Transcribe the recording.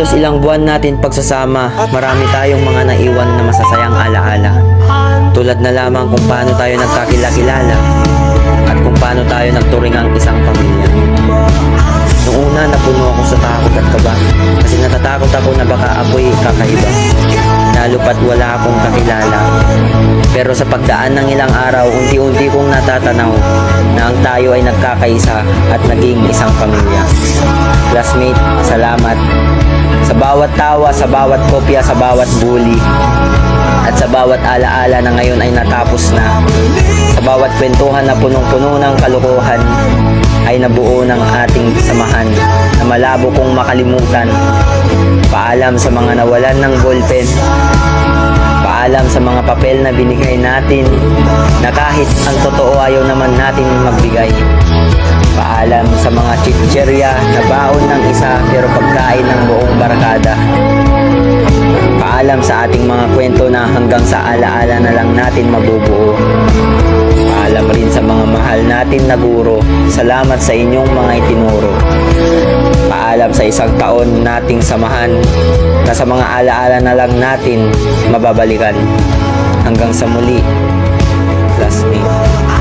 halos ilang buwan natin pagsasama, marami tayong mga naiwan na masasayang alaala. Tulad na lamang kung paano tayo nagkakilala at kung paano tayo nagturing ang isang pamilya. Noong una, napuno ako sa takot at kaba kasi natatakot ako na baka ako'y kakaiba, lalo pat wala akong kakilala. Pero sa pagdaan ng ilang araw, unti-unti kong natatanaw na ang tayo ay nagkakaisa at naging isang pamilya. Classmate, salamat sa bawat tawa, sa bawat kopya, sa bawat bully, at sa bawat alaala na ngayon ay natapos na. Sa bawat kwentuhan na punong-puno ng kalokohan ay nabuo ng ating samahan na malabo kong makalimutan. Paalam sa mga nawalan ng ballpen. Paalam sa mga papel na binigay natin na kahit ang totoo ayaw naman natin magbigay. Paalam sa mga chicherya na baon ng isa pero pagkain ng buong barkada. Paalam sa ating mga kwento na hanggang sa alaala na lang natin mabubuo. Paalam rin sa mga mahal natin na guro. Salamat sa inyong mga itinuro. Paalam sa isang taon nating samahan na sa mga alaala na lang natin mababalikan. Hanggang sa muli, classmate.